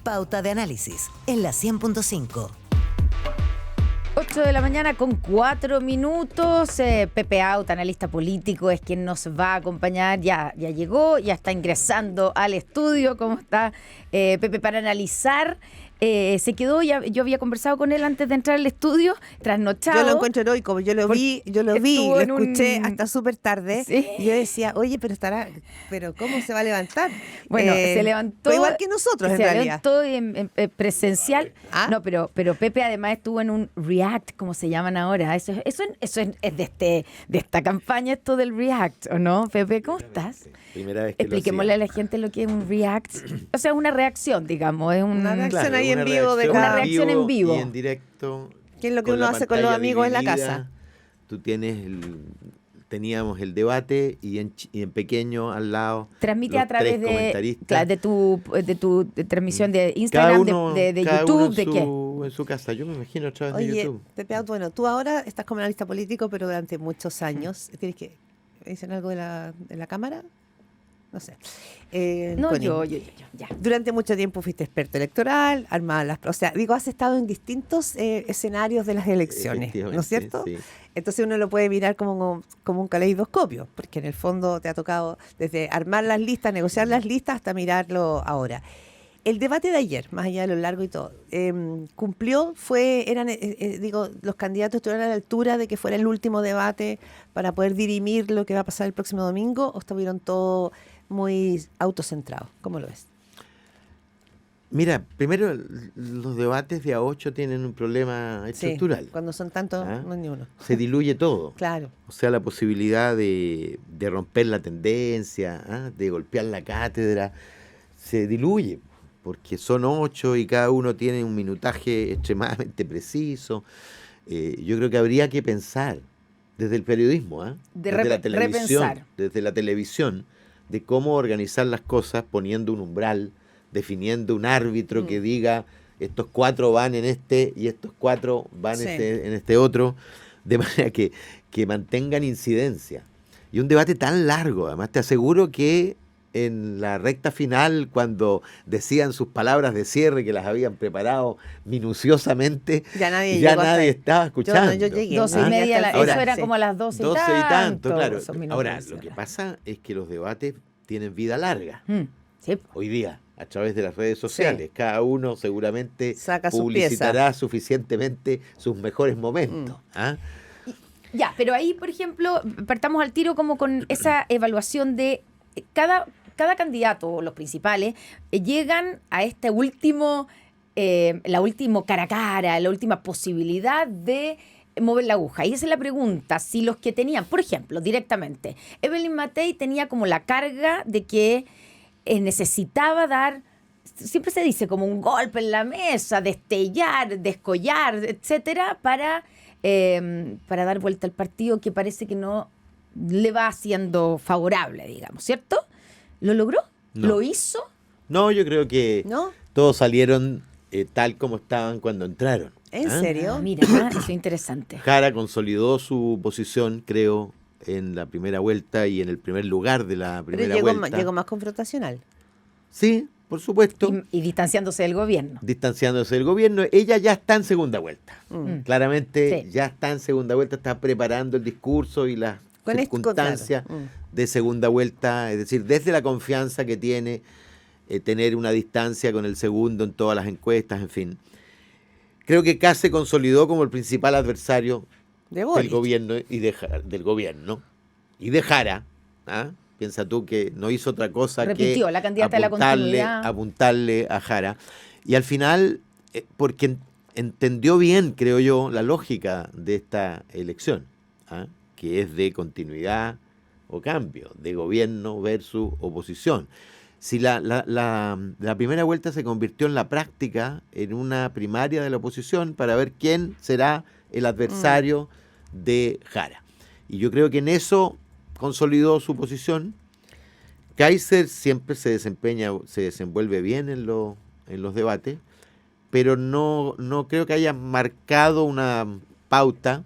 Pauta de Análisis en la 100.5. 8 de la mañana con 4 minutos. Pepe Out, analista político, es quien nos va a acompañar. Ya llegó, ya está ingresando al estudio. ¿Cómo está, Pepe? Para analizar. Se quedó, yo había conversado con él antes de entrar al estudio, trasnochado. Yo lo encuentro heroico, yo lo vi, lo escuché hasta súper tarde. Sí. Y yo decía, oye, pero ¿cómo se va a levantar? Bueno, se levantó. Fue igual que nosotros, en realidad. Se levantó en presencial. ¿Ah? No, pero Pepe además estuvo en un React, como se llaman ahora. Eso es de esta campaña, esto del React, ¿o no? Pepe, ¿cómo estás? Primera vez que Expliquémosle a la gente lo que es un React. O sea, una reacción, digamos. Es Una reacción Claro, ahí en una vivo de reacción cada... Una reacción en vivo. y en directo. ¿Qué es lo que con uno la hace con los pantalla amigos en la dividida. casa? Tú teníamos el debate y en pequeño al lado. Transmite los a través tres comentaristas. de tu transmisión de Cada Instagram, uno, de cada YouTube, uno ¿de qué? en su casa. Yo me imagino a través de Oye, YouTube. Pepe Out, bueno, tú ahora estás como analista político, pero durante muchos años. ¿Tienes que dicen algo de la cámara? No sé. No, Connie, yo, ya. durante mucho tiempo fuiste experto electoral, has estado en distintos escenarios de las elecciones, ¿no es cierto? Sí. Entonces uno lo puede mirar como un caleidoscopio, porque en el fondo te ha tocado desde armar las listas, negociar las listas, hasta mirarlo ahora. El debate de ayer, más allá de lo largo y todo, cumplió, los candidatos estuvieron a la altura de que fuera el último debate para poder dirimir lo que va a pasar el próximo domingo, o estuvieron todos muy autocentrados. ¿Cómo lo ves? Mira, primero los debates de A8 tienen un problema estructural. Sí, cuando son tantos, no hay ni uno. Se diluye todo. Claro. O sea, la posibilidad de romper la tendencia, de golpear la cátedra, se diluye, porque son 8 y cada uno tiene un minutaje extremadamente preciso. Yo creo que habría que pensar desde el periodismo, desde la televisión, repensar. desde la televisión, de cómo organizar las cosas poniendo un umbral, definiendo un árbitro que diga estos 4 van en este y estos 4 van Sí. en este otro, de manera que mantengan incidencia. Y un debate tan largo, además te aseguro que en la recta final, cuando decían sus palabras de cierre que las habían preparado minuciosamente, Ya nadie estaba escuchando. Yo llegué. 12:30, Ahora, eso era como a las 12 y tanto, claro. esos minutos Ahora, de lo que cierre. pasa es que los debates tienen vida larga. Sí. Hoy día, a través de las redes sociales, cada uno seguramente Saca sus publicitará suficientemente sus mejores momentos. Ya, pero ahí, por ejemplo, partamos al tiro como con esa evaluación de cada candidato, los principales, llegan a este último, la última cara a cara, la última posibilidad de mover la aguja. Y esa es la pregunta, si los que tenían, por ejemplo, directamente, Evelyn Matei tenía como la carga de que necesitaba dar, siempre se dice como un golpe en la mesa, destellar, descollar, etcétera, para dar vuelta al partido que parece que no le va haciendo favorable, digamos, ¿cierto? ¿Lo logró? No. ¿Lo hizo? No, yo creo que ¿No? todos salieron tal como estaban cuando entraron. ¿En serio? Mira, eso es interesante. Jara consolidó su posición, creo, en la primera vuelta y en el primer lugar de la Pero primera vuelta. llegó más confrontacional. Sí, por supuesto. Y distanciándose del gobierno. Distanciándose del gobierno. Ella ya está en segunda vuelta. Claramente Sí. ya está en segunda vuelta, está preparando el discurso y las Con circunstancias claro. de segunda vuelta, es decir, desde la confianza que tiene tener una distancia con el segundo en todas las encuestas, en fin. Creo que Kast se consolidó como el principal adversario De del Boric. gobierno del gobierno y de Jara. Piensa tú que no hizo otra cosa Repitió, que la candidata de la continuidad. apuntarle a Jara. Y al final, porque entendió bien, creo yo, la lógica de esta elección, que es de continuidad o cambio, de gobierno versus oposición. Si la primera vuelta se convirtió en la práctica en una primaria de la oposición para ver quién será el adversario de Jara. Y yo creo que en eso consolidó su posición. Kaiser siempre se desenvuelve bien en los debates, pero no creo que haya marcado una pauta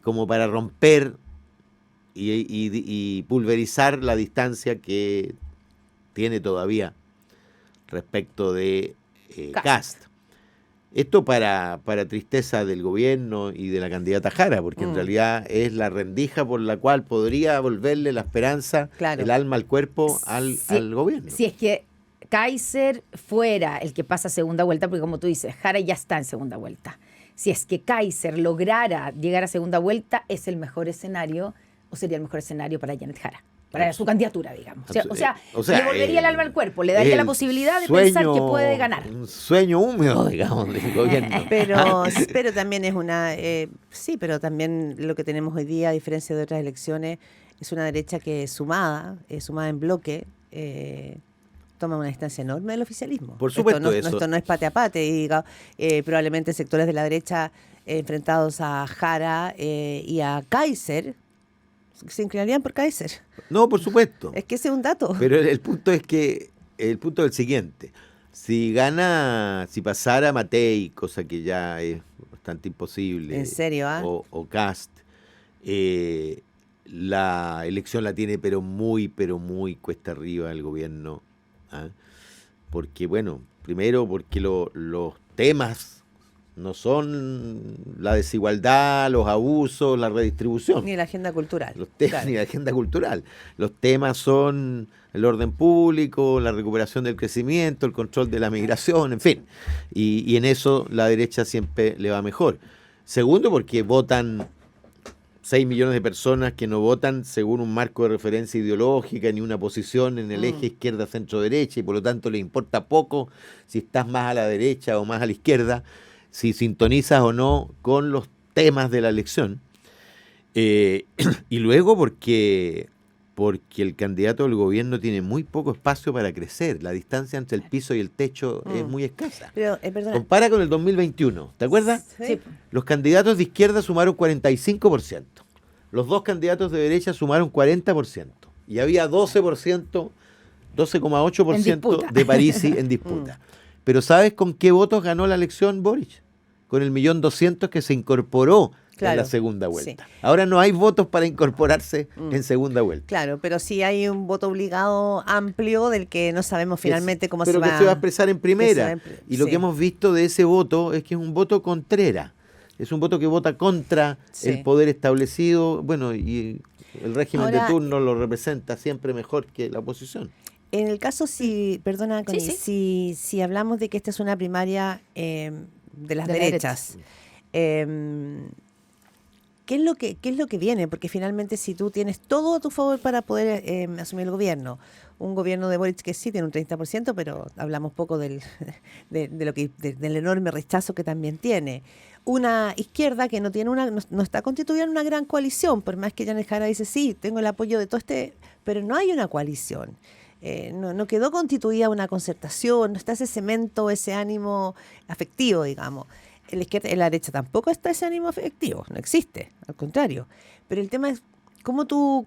como para romper y pulverizar la distancia que tiene todavía respecto de Kast. Kast. Esto para tristeza del gobierno y de la candidata Jara, porque en realidad es la rendija por la cual podría volverle la esperanza, Claro. el alma al cuerpo al gobierno. Si es que Kaiser fuera el que pasa a segunda vuelta, porque como tú dices, Jara ya está en segunda vuelta. Si es que Kaiser lograra llegar a segunda vuelta, es el mejor escenario, o sería el mejor escenario para Janet Jara, para su candidatura, digamos. O sea, le volvería el alma al cuerpo, le daría la posibilidad de pensar que puede ganar. Un sueño húmedo, digamos, del gobierno. Pero también es una... sí, pero también lo que tenemos hoy día, a diferencia de otras elecciones, es una derecha que sumada en bloque, toma una distancia enorme del oficialismo. Por supuesto, esto no es pate a pate, y diga, probablemente sectores de la derecha enfrentados a Jara y a Kaiser se inclinarían por Kaiser. No, por supuesto. Es que ese es un dato. Pero el punto es el el siguiente. Si pasara Matei, cosa que ya es bastante imposible. ¿En serio, o Kast, la elección la tiene pero muy cuesta arriba el gobierno. ¿Ah? Porque, bueno, primero porque los temas no son la desigualdad, los abusos, la redistribución. Ni la agenda cultural. Ni la agenda cultural. Los temas son el orden público, la recuperación del crecimiento, el control de la migración, en fin. Y en eso la derecha siempre le va mejor. Segundo, porque votan 6 millones de personas que no votan según un marco de referencia ideológica ni una posición en el eje izquierda-centro-derecha, y por lo tanto les importa poco si estás más a la derecha o más a la izquierda, si sintonizas o no con los temas de la elección. Y luego porque el candidato del gobierno tiene muy poco espacio para crecer. La distancia entre el piso y el techo es muy escasa. Pero, perdona. Compara con el 2021, ¿te acuerdas? Sí. Los candidatos de izquierda sumaron 45%. Los dos candidatos de derecha sumaron 40%. Y había 12,8% de Parisi en disputa. Pero ¿sabes con qué votos ganó la elección Boric? Con el 1.200.000 que se incorporó en la segunda vuelta. Sí. Ahora no hay votos para incorporarse en segunda vuelta. Claro, pero sí hay un voto obligado amplio del que no sabemos finalmente cómo se va. Pero que se va a expresar en primera. Y lo que hemos visto de ese voto es que es un voto contrera. Es un voto que vota contra el poder establecido. Bueno, y el régimen de turno lo representa siempre mejor que la oposición. En el caso, si hablamos de que esta es una primaria de las derechas, ¿qué es lo que viene? Porque finalmente si tú tienes todo a tu favor para poder asumir el gobierno, un gobierno de Boric que sí tiene un 30%, pero hablamos poco del enorme rechazo que también tiene. Una izquierda que no está constituida en una gran coalición, por más que Janet Jara dice, sí, tengo el apoyo de todo pero no hay una coalición. No quedó constituida una concertación, no está ese cemento, ese ánimo afectivo, digamos. En la izquierda, en la derecha tampoco está ese ánimo afectivo, no existe, al contrario. Pero el tema es cómo tú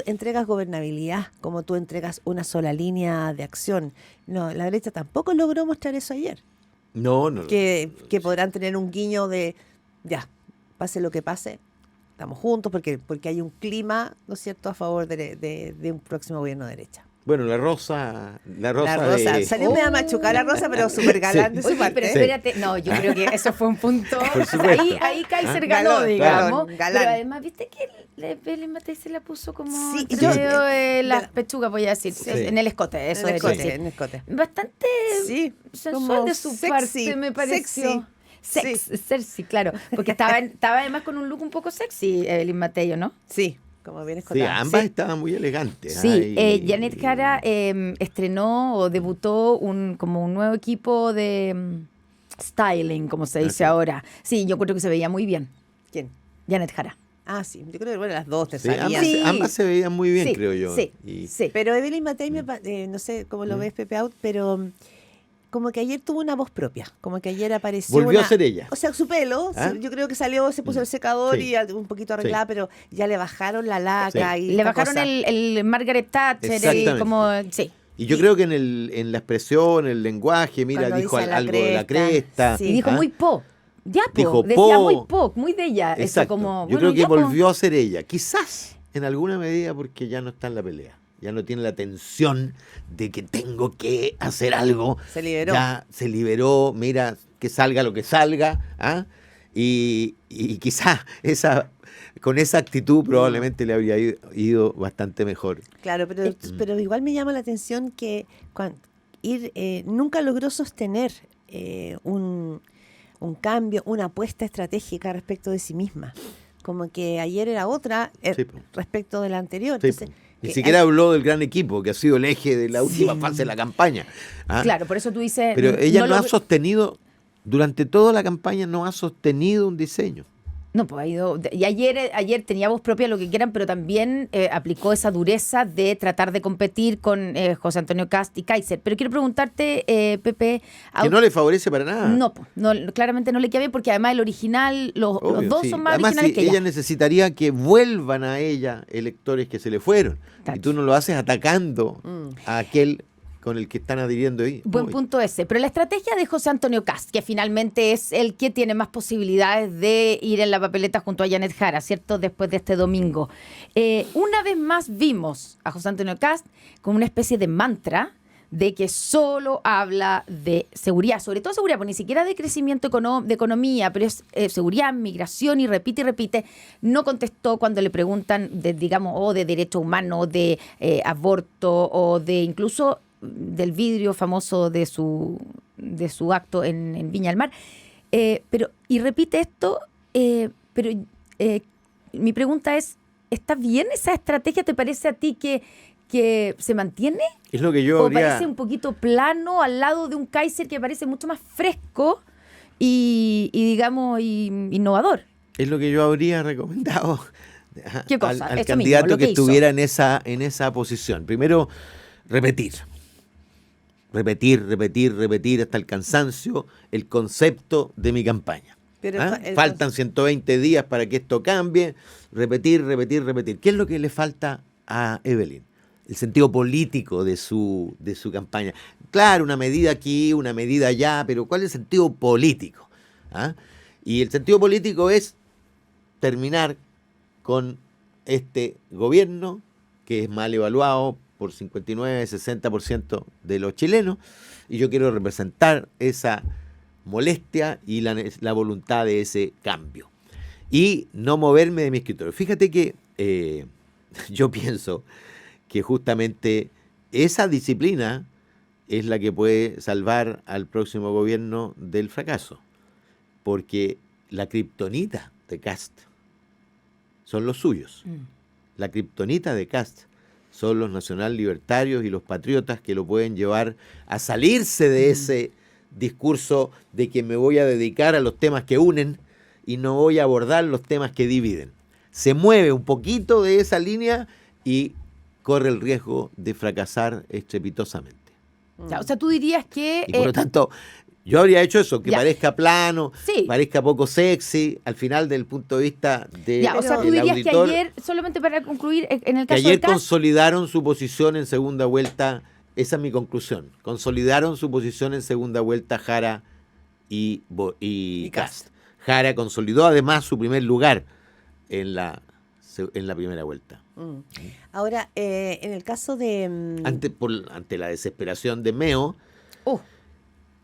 entregas gobernabilidad, cómo tú entregas una sola línea de acción. No, la derecha tampoco logró mostrar eso ayer. No. Que podrán tener un guiño de, ya, pase lo que pase, estamos juntos, porque hay un clima, ¿no es cierto?, a favor de un próximo gobierno de derecha. Bueno, la Rosa salió media machucada la Rosa, pero súper galán de su parte. Pero espérate, no, yo creo que eso fue un punto. Ahí Kaiser ganó, Galán, digamos. galán. Pero además, viste que el Matei se la puso como las pechugas, voy a decir, en el escote, eso en el escote. Bastante sensual de su parte, me pareció. Sexy, claro. Porque estaba además con un look un poco sexy, Evelyn Matei, ¿no? Sí. Como bien escotada. Sí, ambas estaban muy elegantes. Sí, Janet Jara estrenó o debutó como un nuevo equipo de styling, como se dice ahora. Sí, yo creo que se veía muy bien. ¿Quién? Janet Jara. Ah, sí, yo creo que las dos te sí, salían. Ambas se veían muy bien, creo yo. Sí. Pero Evelyn Matei, no sé cómo lo ves, Pepe Out, pero como que ayer tuvo una voz propia, como que ayer apareció. Volvió a ser ella. O sea, su pelo, yo creo que salió, se puso el secador y un poquito arreglada, pero ya le bajaron la laca y le bajaron el Margaret Thatcher y yo creo que en la expresión, el lenguaje, mira, dijo algo de la cresta. Y dijo muy dijo decía muy de ella. Exacto. Eso como, yo creo que volvió a ser ella, quizás en alguna medida porque ya no está en la pelea. ya no tiene la tensión de que tengo que hacer algo. Se liberó. Ya se liberó, mira, que salga lo que salga, ¿ah? Y quizá con esa actitud probablemente le habría ido bastante mejor. Claro, pero igual me llama la atención que nunca logró sostener un cambio, una apuesta estratégica respecto de sí misma. Como que ayer era otra Sí, po. respecto de la anterior. Sí, Entonces, ni que siquiera habló del gran equipo, que ha sido el eje de la última fase de la campaña. ¿Ah? Claro, por eso tú dices... Pero ella no ha logró- sostenido, durante toda la campaña no ha sostenido un diseño. No, pues ha ido. Y ayer tenía voz propia, lo que quieran, pero también aplicó esa dureza de tratar de competir con José Antonio Kast y Kaiser. Pero quiero preguntarte, Pepe. Que no le favorece para nada. No, pues, no, claramente no le queda bien porque además el original, los Obvio, dos sí. son más Además, originales que ella ella. necesitaría que vuelvan a ella electores que se le fueron. Claro. Y tú no lo haces atacando a aquel con el que están adhiriendo ahí. Buen Uy. punto ese. Pero la estrategia de José Antonio Kast, que finalmente es el que tiene más posibilidades de ir en la papeleta junto a Janet Jara, ¿cierto? Después de este domingo. Una vez más vimos a José Antonio Kast con una especie de mantra de que solo habla de seguridad, sobre todo seguridad, pues ni siquiera de crecimiento de economía, pero es seguridad, migración, y repite. No contestó cuando le preguntan de, digamos, o de derechos humanos, de aborto, o de incluso del vidrio famoso de su acto en Viña del Mar. Y repite esto, pero mi pregunta es, ¿está bien esa estrategia? ¿Te parece a ti que se mantiene? Es lo que yo ¿O habría... parece un poquito plano al lado de un Kaiser que parece mucho más fresco y digamos, innovador? Es lo que yo habría recomendado ¿Qué cosa? al Eso candidato mismo, lo que que hizo. estuviera en esa posición. Primero, repetir hasta el cansancio el concepto de mi campaña. Pero ¿Ah? el Faltan 120 días para que esto cambie. Repetir. ¿Qué es lo que le falta a Evelyn? El sentido político de su campaña. Claro, una medida aquí, una medida allá, pero ¿cuál es el sentido político? ¿Ah? Y el sentido político es terminar con este gobierno que es mal evaluado por 59-60% de los chilenos, y yo quiero representar esa molestia y la voluntad de ese cambio. Y no moverme de mi escritorio. Fíjate que yo pienso que justamente esa disciplina es la que puede salvar al próximo gobierno del fracaso. Porque la kriptonita de Kast son los suyos. La kriptonita de Kast son los nacional libertarios y los patriotas que lo pueden llevar a salirse de ese discurso de que me voy a dedicar a los temas que unen y no voy a abordar los temas que dividen. Se mueve un poquito de esa línea y corre el riesgo de fracasar estrepitosamente. O sea, tú dirías que... Y por lo tanto, yo habría hecho eso, que ya. parezca plano, Sí. parezca poco sexy, al final del punto de vista de Ya, o sea, tú del dirías auditor, que ayer, solamente para concluir, en el que caso ayer de Kast, consolidaron su posición en segunda vuelta. Esa es mi conclusión. Consolidaron su posición en segunda vuelta Jara y Kast. Jara consolidó además su primer lugar en la primera vuelta. Ahora, en el caso de... Ante la desesperación de Meo,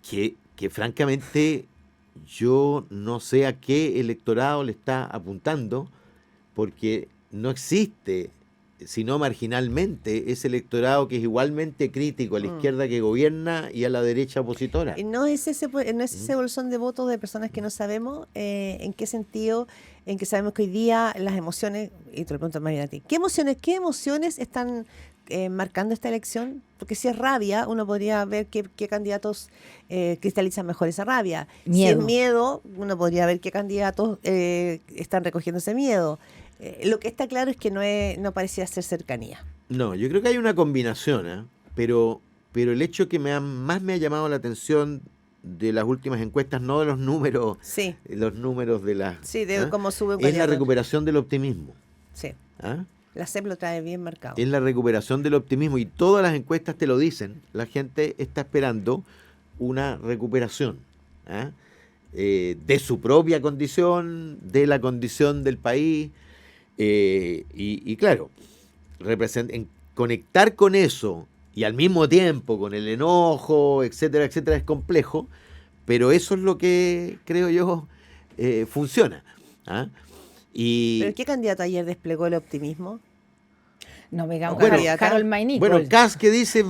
que francamente yo no sé a qué electorado le está apuntando, porque no existe, sino marginalmente, ese electorado que es igualmente crítico a la izquierda que gobierna y a la derecha opositora. No es ese bolsón de votos de personas que no sabemos en qué sentido, en que sabemos que hoy día las emociones, y te lo pregunto María a ti, ¿qué emociones están marcando esta elección? Porque si es rabia, uno podría ver qué candidatos cristalizan mejor esa rabia. Miedo. Si es miedo, uno podría ver qué candidatos están recogiendo ese miedo. Lo que está claro es que no parecía ser cercanía. No, yo creo que hay una combinación, ¿eh? Pero el hecho que más me ha llamado la atención de las últimas encuestas, no de los números, Sí. los números de las... Sí, de ¿ah? cómo sube un Es la candidato. recuperación del optimismo. Sí. ¿Ah? La CEP lo trae bien marcado. Es la recuperación del optimismo, y todas las encuestas te lo dicen. La gente está esperando una recuperación, ¿ah? De su propia condición, de la condición del país, y claro, conectar con eso y al mismo tiempo con el enojo, etcétera, etcétera, es complejo, pero eso es lo que creo yo funciona. ¿Ah? Y ¿Pero qué candidato ayer desplegó el optimismo? No me digamos Bueno, Harold Maynicol. bueno, Kast que dice,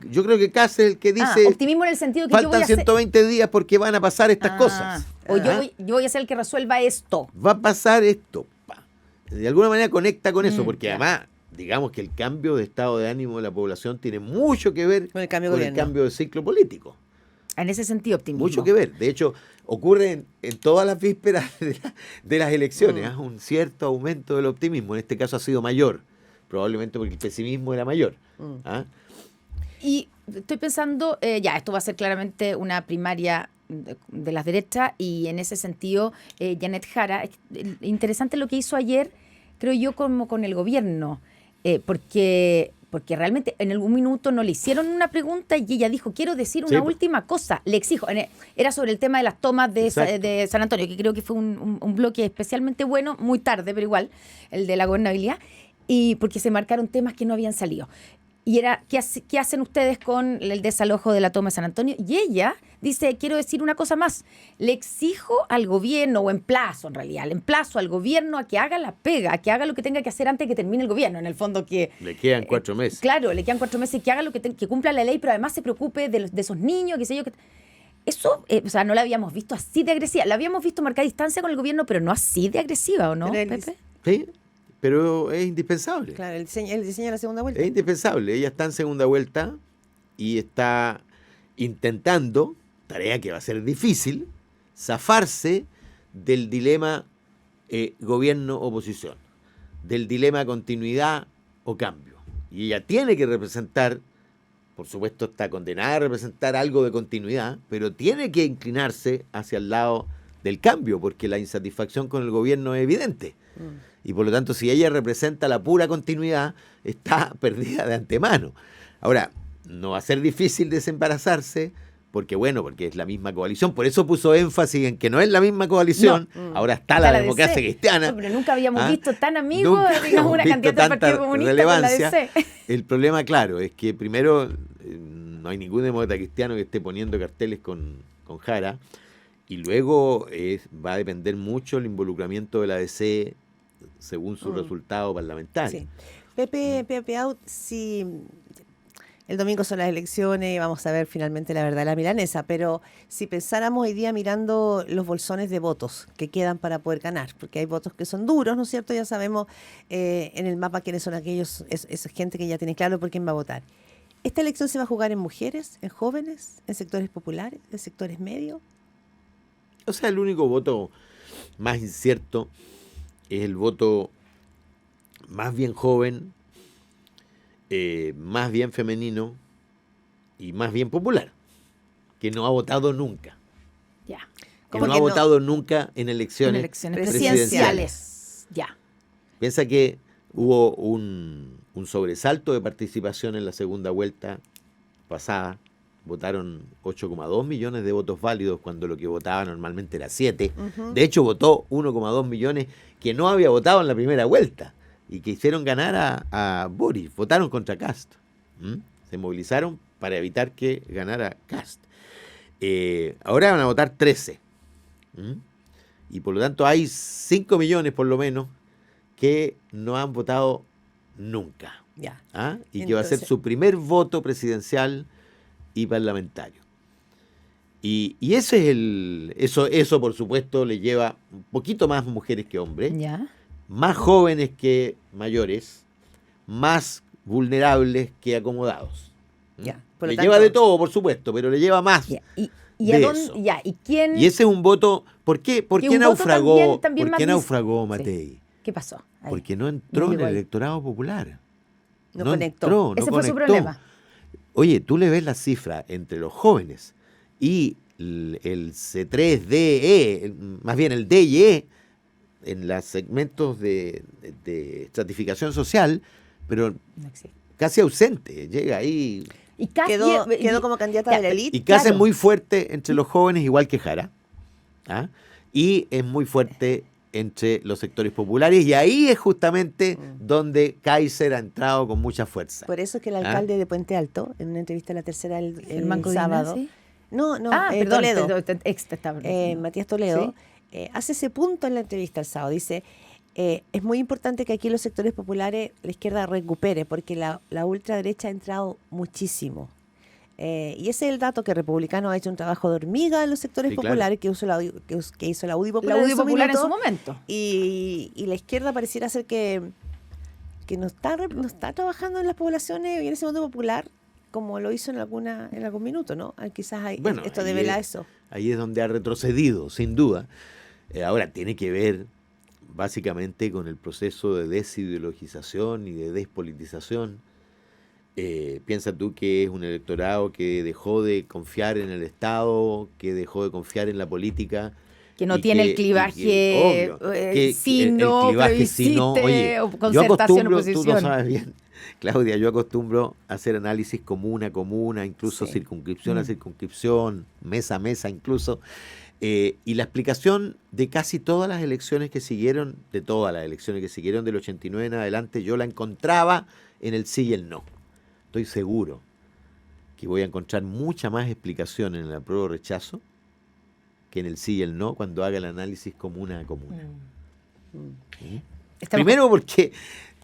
yo creo que Kast es el que dice, optimismo en el sentido que yo voy faltan a hacer... 120 días porque van a pasar estas cosas. O yo ¿Ah? voy a ser el que resuelva esto. Va a pasar esto. Pa. De alguna manera conecta con eso, porque ya. además, digamos que el cambio de estado de ánimo de la población tiene mucho que ver Con el cambio de con el gobierno. cambio de ciclo político. En ese sentido, optimismo. Mucho que ver. De hecho, ocurre en todas las vísperas de las elecciones. ¿Ah? Un cierto aumento del optimismo. En este caso ha sido mayor. Probablemente porque el pesimismo era mayor. ¿Ah? Y estoy pensando, esto va a ser claramente una primaria de las derechas y en ese sentido, Janet Jara, interesante lo que hizo ayer, creo yo, como con el gobierno, porque realmente en algún minuto no le hicieron una pregunta y ella dijo, quiero decir una Sí. última cosa, le exijo. Era sobre el tema de las tomas Exacto. de San Antonio, que creo que fue un bloque especialmente bueno, muy tarde, pero igual, el de la gobernabilidad, y porque se marcaron temas que no habían salido. Y era, ¿qué hacen ustedes con el desalojo de la toma de San Antonio? Y ella dice, quiero decir una cosa más. Le exijo al gobierno, o emplazo en realidad, le emplazo al gobierno a que haga la pega, a que haga lo que tenga que hacer antes de que termine el gobierno. En el fondo que... Le quedan 4 meses. Claro, le quedan 4 meses, que haga lo que cumpla la ley, pero además se preocupe de esos niños, qué sé yo. Eso, no la habíamos visto así de agresiva. La habíamos visto marcar distancia con el gobierno, pero no así de agresiva, ¿o no, Pero él Pepe? Sí, pero es indispensable. Claro, el diseño de la segunda vuelta. Es indispensable. Ella está en segunda vuelta y está intentando, tarea que va a ser difícil, zafarse del dilema gobierno-oposición, del dilema continuidad o cambio. Y ella tiene que representar, por supuesto está condenada a representar algo de continuidad, pero tiene que inclinarse hacia el lado del cambio, porque la insatisfacción con el gobierno es evidente. Y por lo tanto, si ella representa la pura continuidad, está perdida de antemano. Ahora, no va a ser difícil desembarazarse, porque es la misma coalición. Por eso puso énfasis en que no es la misma coalición. Ahora está la democracia DC. cristiana. No, pero nunca habíamos ¿Ah? visto tan amigos, Nunca digamos, habíamos una visto candidata del tanta Partido Comunista relevancia. con la DC. El problema, claro, es que primero no hay ningún demócrata cristiano que esté poniendo carteles con Jara. Y luego va a depender mucho el involucramiento de la DC según su resultado parlamentario. Sí. Pepe Out, si el domingo son las elecciones y vamos a ver finalmente la verdad de la milanesa, pero si pensáramos hoy día mirando los bolsones de votos que quedan para poder ganar, porque hay votos que son duros, ¿no es cierto? Ya sabemos en el mapa quiénes son aquellos, esa gente que ya tiene claro por quién va a votar. ¿Esta elección se va a jugar en mujeres, en jóvenes, en sectores populares, en sectores medios? O sea, el único voto más incierto es el voto más bien joven, más bien femenino y más bien popular, que no ha votado nunca. Ya. Que ¿Cómo no que ha no? votado nunca en En elecciones, elecciones presidenciales. presidenciales. Ya. Piensa que hubo un sobresalto de participación en la segunda vuelta pasada. Votaron 8,2 millones de votos válidos cuando lo que votaba normalmente era 7. De hecho, votó 1,2 millones que no había votado en la primera vuelta y que hicieron ganar a Boris. Votaron contra Kast. Se movilizaron para evitar que ganara Kast. Ahora van a votar 13. Y por lo tanto hay 5 millones por lo menos que no han votado nunca. Ya. ¿Ah? Y que va a ser Entonces- su primer voto presidencial y parlamentario. Y ese es eso por supuesto le lleva un poquito más mujeres que hombres, Ya. más jóvenes que mayores, más vulnerables que acomodados. Ya, por lo Le tanto- lleva de todo, por supuesto, pero le lleva más. Ya. ¿Y de a dónde? eso. Ya. ¿Y quién? Y ese es un voto. ¿Por qué Y un voto naufragó? también ¿Por más qué vis- naufragó Sí. Matei? ¿Qué pasó? Ahí. Porque no entró en llegó el ahí. electorado popular. No conectó. entró, no Ese fue su conectó. problema. Oye, tú le ves la cifra entre los jóvenes y el C3DE, más bien el D y E, en los segmentos de estratificación social, pero No existe. casi ausente. Llega ahí. Y casi, Quedó como candidata de la elite. Y Kast es Claro. muy fuerte entre los jóvenes, igual que Jara. ¿Ah? Y es muy fuerte entre los sectores populares, y ahí es justamente donde Kaiser ha entrado con mucha fuerza. Por eso es que el alcalde de Puente Alto, en una entrevista a La Tercera el Manco sábado, Dinasi. no, Perdón, Toledo, Matías Toledo, hace ese punto en la entrevista el sábado. Dice, es muy importante que aquí los sectores populares, la izquierda recupere, porque la ultraderecha ha entrado muchísimo. Y ese es el dato que Republicano ha hecho un trabajo de hormiga en los sectores Sí, claro. populares que hizo la UDI Popular, La UDI en su Popular en minuto, su momento. y la izquierda pareciera ser que no está trabajando en las poblaciones y en ese mundo popular como lo hizo en algún minuto, ¿no? Quizás Bueno, esto ahí devela es- eso. Ahí es donde ha retrocedido, sin duda. Ahora, tiene que ver básicamente con el proceso de desideologización y de despolitización. Piensa tú que es un electorado que dejó de confiar en el Estado, que dejó de confiar en la política. Que no y tiene el que- clivaje obvio, sí, el no, clivaje sí, no. plebiscite, Oye, o yo concertación, acostumbro, tú oposición. lo sabes bien, Claudia, yo acostumbro a hacer análisis comuna a comuna, incluso Sí. circunscripción a circunscripción, mesa a mesa incluso. Y la explicación de casi todas las elecciones que siguieron, de todas las elecciones que siguieron del 89 en adelante, yo la encontraba en el sí y el no. Estoy seguro que voy a encontrar mucha más explicación en el apruebo o rechazo que en el sí y el no cuando haga el análisis comuna a comuna. ¿Sí? Estamos- Primero porque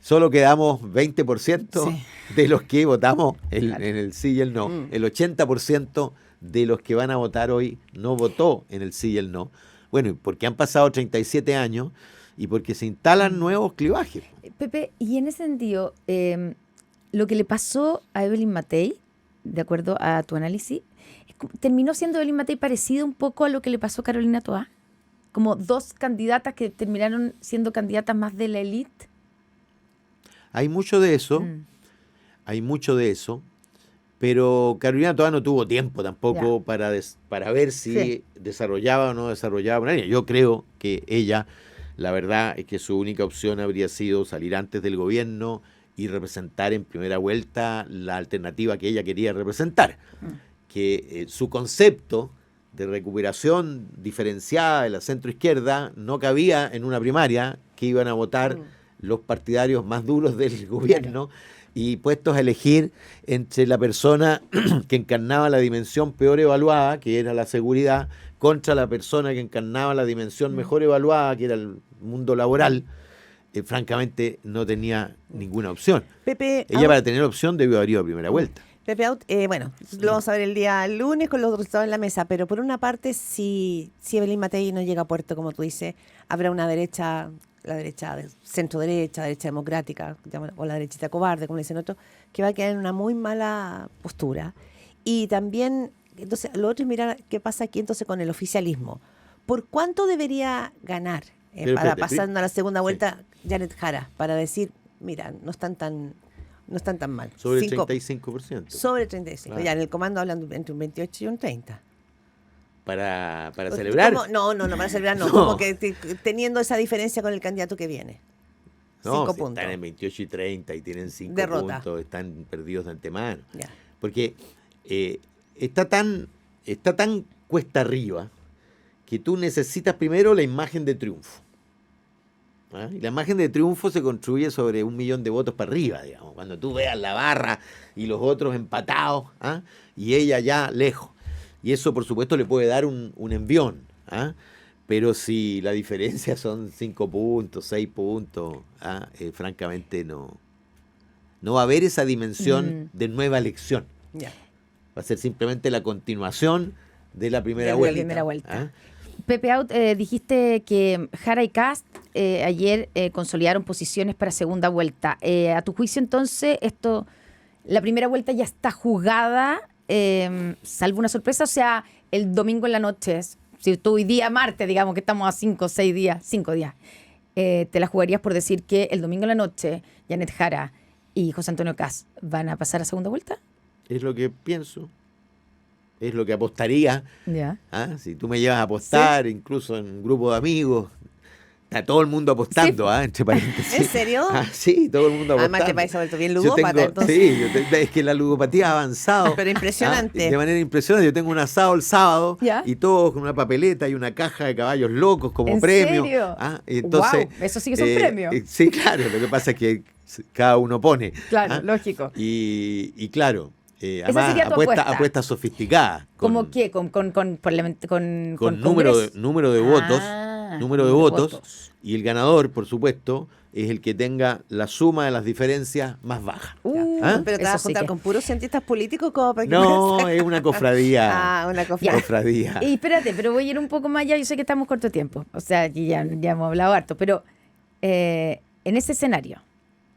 solo quedamos 20% Sí. de los que votamos en el sí y el no. El 80% de los que van a votar hoy no votó en el sí y el no. Bueno, y porque han pasado 37 años y porque se instalan nuevos clivajes. Pepe, y en ese sentido, lo que le pasó a Evelyn Matei, de acuerdo a tu análisis, terminó siendo Evelyn Matei parecido un poco a lo que le pasó a Carolina Toá, como dos candidatas que terminaron siendo candidatas más de la élite. Hay mucho de eso, hay mucho de eso, pero Carolina todavía no tuvo tiempo tampoco para ver si Sí. desarrollaba o no desarrollaba una línea. Yo creo que ella, la verdad es que su única opción habría sido salir antes del gobierno y representar en primera vuelta la alternativa que ella quería representar, que su concepto de recuperación diferenciada de la centroizquierda no cabía en una primaria que iban a votar los partidarios más duros del gobierno y puestos a elegir entre la persona que encarnaba la dimensión peor evaluada, que era la seguridad, contra la persona que encarnaba la dimensión mejor evaluada, que era el mundo laboral. Francamente no tenía ninguna opción. Pepe, Ella para tener opción debió haber ido a primera vuelta. Pepe Out, bueno, lo vamos a ver el día lunes con los resultados en la mesa, pero por una parte, si Evelyn Matei no llega a puerto, como tú dices, habrá una derecha, la derecha de centro-derecha, derecha democrática, o la derechita cobarde, como le dicen otros, que va a quedar en una muy mala postura. Y también, entonces, lo otro es mirar qué pasa aquí entonces con el oficialismo. ¿Por cuánto debería ganar Pero para espérate, pasando a la segunda sí. vuelta Janet Jara? Para decir, mira, no están tan mal. Sobre el Cinco- 35%. sobre 35. Claro. Ya en el comando hablan entre un 28 y un 30. Para celebrar. ¿Cómo? No, para celebrar no. No. Como que teniendo esa diferencia con el candidato que viene. No, 5 si puntos. están en 28 y 30 y tienen 5 Derrota. puntos, están perdidos de antemano. Ya. Porque está tan cuesta arriba que tú necesitas primero la imagen de triunfo. ¿Ah? Y la imagen de triunfo se construye sobre 1 millón de votos para arriba, digamos. Cuando tú veas la barra y los otros empatados, ¿ah? Y ella ya lejos. Y eso, por supuesto, le puede dar un envión. ¿Ah? Pero si la diferencia son 5 puntos, 6 puntos, francamente no va a haber esa dimensión de nueva elección. Ya. Va a ser simplemente la continuación de la primera De la vuelta. primera vuelta. ¿Ah? Pepe Out, dijiste que Jara y Kast ayer consolidaron posiciones para segunda vuelta. A tu juicio, entonces, la primera vuelta ya está jugada, salvo una sorpresa, o sea, el domingo en la noche, si tú hoy día martes, digamos que estamos a 5 días, ¿te la jugarías por decir que el domingo en la noche Janet Jara y José Antonio Kast van a pasar a segunda vuelta? Es lo que pienso. Es lo que apostaría. Ya. ¿Ah? Si tú me llevas a apostar, incluso en un grupo de amigos, Está todo el mundo apostando, entre paréntesis. ¿En serio? Sí, todo el mundo apostando. Además, este país se ha vuelto bien Yo ludópata, tengo- entonces. Sí, es que la ludopatía ha avanzado. Pero impresionante. De manera impresionante. Yo tengo un asado el sábado ¿Ya? y todos con una papeleta y una caja de caballos locos como ¿En premio. serio? Y entonces, Guau, eso sí que son premios. Sí, claro. Lo que pasa es que cada uno pone. Claro, lógico. Y claro, Esa además sería tu apuesta. apuestas sofisticadas. ¿Cómo qué? ¿Con Número de votos. Ah, Número de votos. Y el ganador, por supuesto, es el que tenga la suma de las diferencias más baja. ¿Ah? Pero te eso vas a sí juntar que- con puros cientistas políticos como para que No, es una cofradía. una Ya. cofradía. Y espérate, pero voy a ir un poco más allá. Yo sé que estamos corto de tiempo. O sea, aquí ya hemos hablado harto. Pero en ese escenario,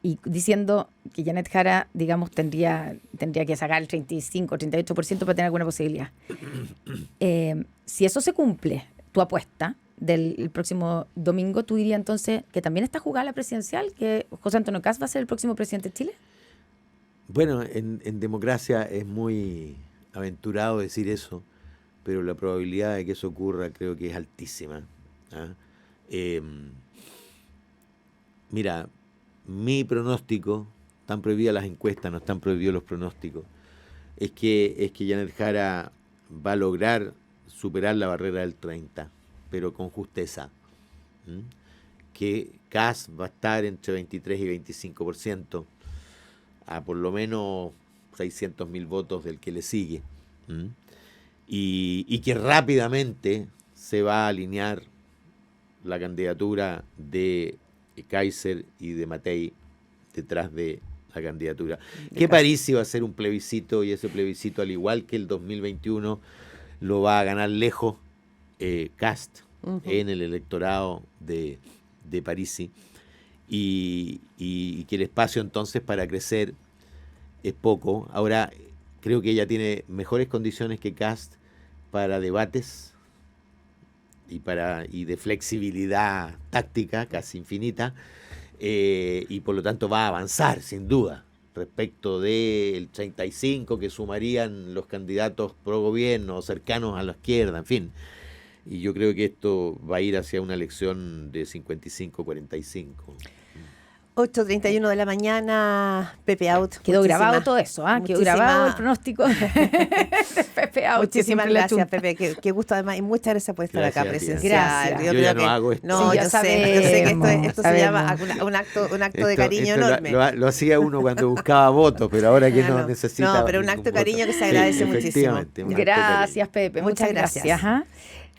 y diciendo que Janet Jara, digamos, tendría que sacar el 35, 38% para tener alguna posibilidad. Si eso se cumple, tu apuesta del el próximo domingo, tú dirías entonces que también está jugada la presidencial, que José Antonio Kast va a ser el próximo presidente de Chile. Bueno, en democracia es muy aventurado decir eso, pero la probabilidad de que eso ocurra creo que es altísima. ¿Ah? Mira, mi pronóstico, están prohibidas las encuestas, no están prohibidos los pronósticos, es que Janet Jara va a lograr superar la barrera del 30%, pero con justeza. ¿Mm? Que Kast va a estar entre 23 y 25%, a por lo menos 600.000 votos del que le sigue. ¿Mm? Y que rápidamente se va a alinear la candidatura de Kaiser y de Matei detrás de la candidatura. Que París iba a ser un plebiscito, y ese plebiscito, al igual que el 2021, lo va a ganar lejos Kast en el electorado de Parisi, y que el espacio entonces para crecer es poco. Ahora, creo que ella tiene mejores condiciones que Kast para debates y de flexibilidad táctica casi infinita, y por lo tanto va a avanzar sin duda respecto del 35 que sumarían los candidatos pro gobierno cercanos a la izquierda, en fin. Y yo creo que esto va a ir hacia una elección de 55-45. 8:31 de la mañana, Pepe Out. Quedó grabado Muchísimas- todo eso, ¿ah? Quedó muchísimas- grabado el pronóstico de Pepe Out, que Muchísimas siempre le gracias, achunta. Pepe. Qué gusto además. Y muchas gracias por estar Gracias acá a ti. presencial. Gracias. Yo creo ya no que- hago esto. No, Sí, yo ya sé que esto se sabemos. llama un acto de cariño Esto enorme. lo hacía uno cuando buscaba votos, pero ahora que Ah, no no. necesita. No, pero un acto ningún de cariño voto. que se agradece muchísimo. efectivamente, un acto de cariño. Gracias, Pepe. Muchas Muchas gracias. gracias. Ajá.